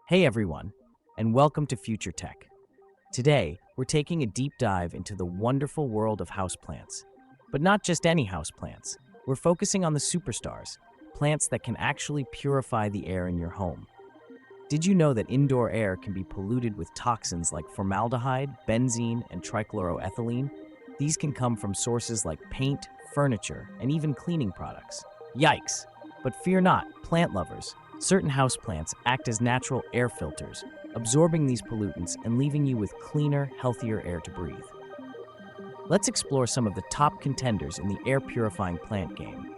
Hey everyone, and welcome to Future Tech. Today, we're taking a deep dive into the wonderful world of houseplants. But not just any houseplants. We're focusing on the superstars, plants that can actually purify the air in your home. Did you know that indoor air can be polluted with toxins like formaldehyde, benzene, and trichloroethylene? These can come from sources like paint, furniture, and even cleaning products. Yikes! But fear not, plant lovers. Certain houseplants act as natural air filters, absorbing these pollutants and leaving you with cleaner, healthier air to breathe. Let's explore some of the top contenders in the air-purifying plant game.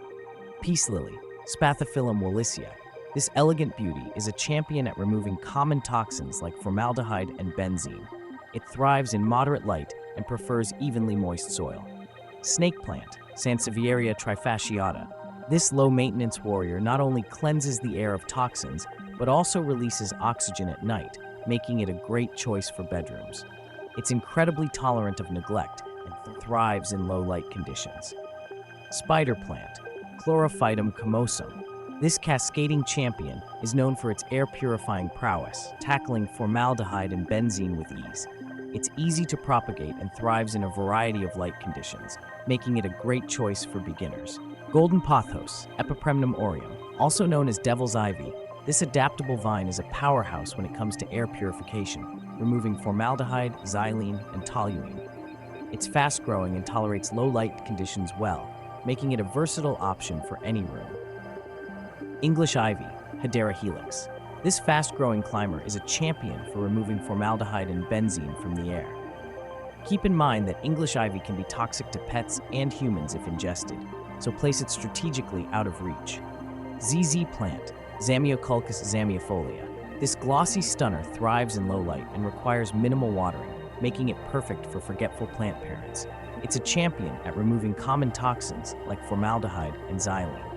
Peace lily, Spathiphyllum willissia. This elegant beauty is a champion at removing common toxins like formaldehyde and benzene. It thrives in moderate light and prefers evenly moist soil. Snake plant, Sansevieria trifasciata. This low-maintenance warrior not only cleanses the air of toxins, but also releases oxygen at night, making it a great choice for bedrooms. It's incredibly tolerant of neglect and thrives in low-light conditions. Spider plant, Chlorophytum comosum. This cascading champion is known for its air-purifying prowess, tackling formaldehyde and benzene with ease. It's easy to propagate and thrives in a variety of light conditions, making it a great choice for beginners. Golden Pothos, Epipremnum aureum, also known as devil's ivy. This adaptable vine is a powerhouse when it comes to air purification, removing formaldehyde, xylene, and toluene. It's fast-growing and tolerates low-light conditions well, making it a versatile option for any room. English ivy, Hedera helix. This fast-growing climber is a champion for removing formaldehyde and benzene from the air. Keep in mind that English ivy can be toxic to pets and humans if ingested, so place it strategically out of reach. ZZ plant, Zamioculcas zammiifolia. This glossy stunner thrives in low light and requires minimal watering, making it perfect for forgetful plant parents. It's a champion at removing common toxins like formaldehyde and xylene.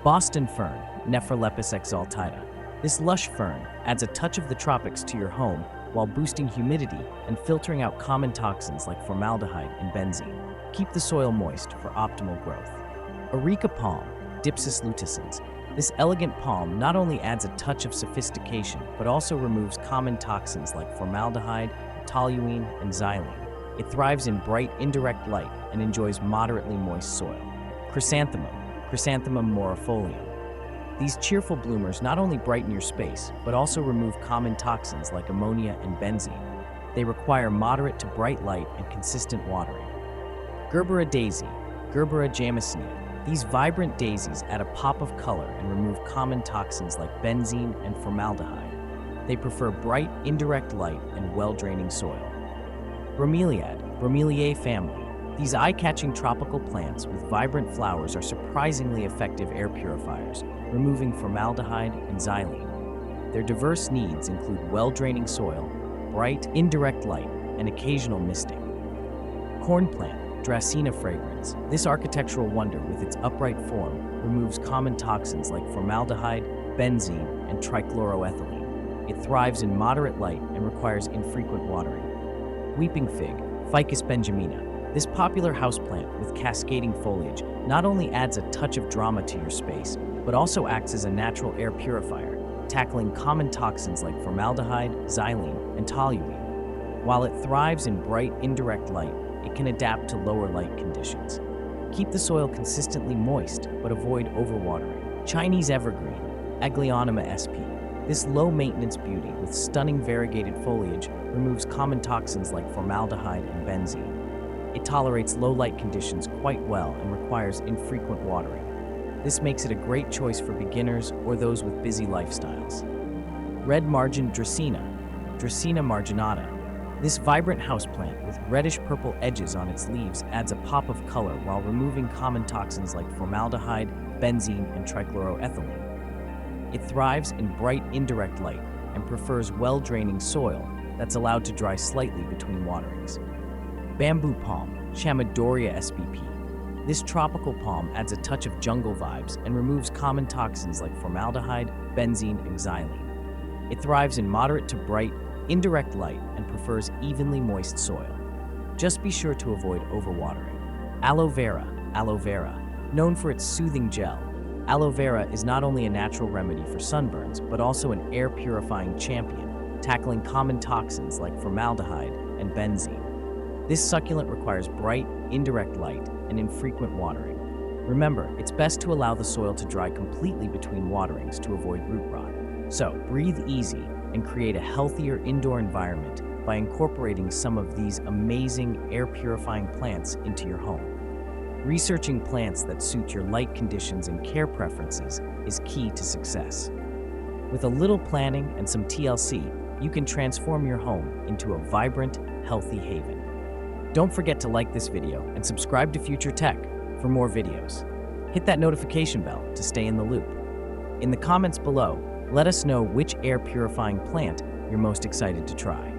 Boston fern, Nephrolepis exaltata. This lush fern adds a touch of the tropics to your home while boosting humidity and filtering out common toxins like formaldehyde and benzene. Keep the soil moist for optimal growth. Areca palm, Dipsis luticens. This elegant palm not only adds a touch of sophistication, but also removes common toxins like formaldehyde, toluene, and xylene. It thrives in bright, indirect light and enjoys moderately moist soil. Chrysanthemum morifolium. These cheerful bloomers not only brighten your space, but also remove common toxins like ammonia and benzene. They require moderate to bright light and consistent watering. Gerbera daisy, Gerbera jamesonii. These vibrant daisies add a pop of color and remove common toxins like benzene and formaldehyde. They prefer bright, indirect light and well-draining soil. Bromeliads family. These eye-catching tropical plants with vibrant flowers are surprisingly effective air purifiers, removing formaldehyde and xylene. Their diverse needs include well-draining soil, bright, indirect light, and occasional misting. Corn plant, Dracena fragrans. This architectural wonder with its upright form removes common toxins like formaldehyde, benzene, and trichloroethylene. It thrives in moderate light and requires infrequent watering. Weeping fig, Ficus benjamina. This popular houseplant with cascading foliage not only adds a touch of drama to your space, but also acts as a natural air purifier, tackling common toxins like formaldehyde, xylene, and toluene. While it thrives in bright, indirect light, it can adapt to lower light conditions. Keep the soil consistently moist, but avoid overwatering. Chinese evergreen, Aglaonema sp. This low-maintenance beauty with stunning variegated foliage removes common toxins like formaldehyde and benzene. It tolerates low-light conditions quite well and requires infrequent watering. This makes it a great choice for beginners or those with busy lifestyles. Red margin Dracena, Dracena marginata. This vibrant houseplant with reddish-purple edges on its leaves adds a pop of color while removing common toxins like formaldehyde, benzene, and trichloroethylene. It thrives in bright, indirect light and prefers well-draining soil that's allowed to dry slightly between waterings. Bamboo palm, Chamaedorea spp. This tropical palm adds a touch of jungle vibes and removes common toxins like formaldehyde, benzene, and xylene. It thrives in moderate to bright, indirect light and prefers evenly moist soil. Just be sure to avoid overwatering. Aloe vera, known for its soothing gel. Aloe vera is not only a natural remedy for sunburns, but also an air-purifying champion, tackling common toxins like formaldehyde and benzene. This succulent requires bright, indirect light and infrequent watering. Remember, it's best to allow the soil to dry completely between waterings to avoid root rot. So, breathe easy and create a healthier indoor environment by incorporating some of these amazing air-purifying plants into your home. Researching plants that suit your light conditions and care preferences is key to success. With a little planning and some TLC, you can transform your home into a vibrant, healthy haven. Don't forget to like this video and subscribe to Future Tech for more videos. Hit that notification bell to stay in the loop. In the comments below, let us know which air-purifying plant you're most excited to try.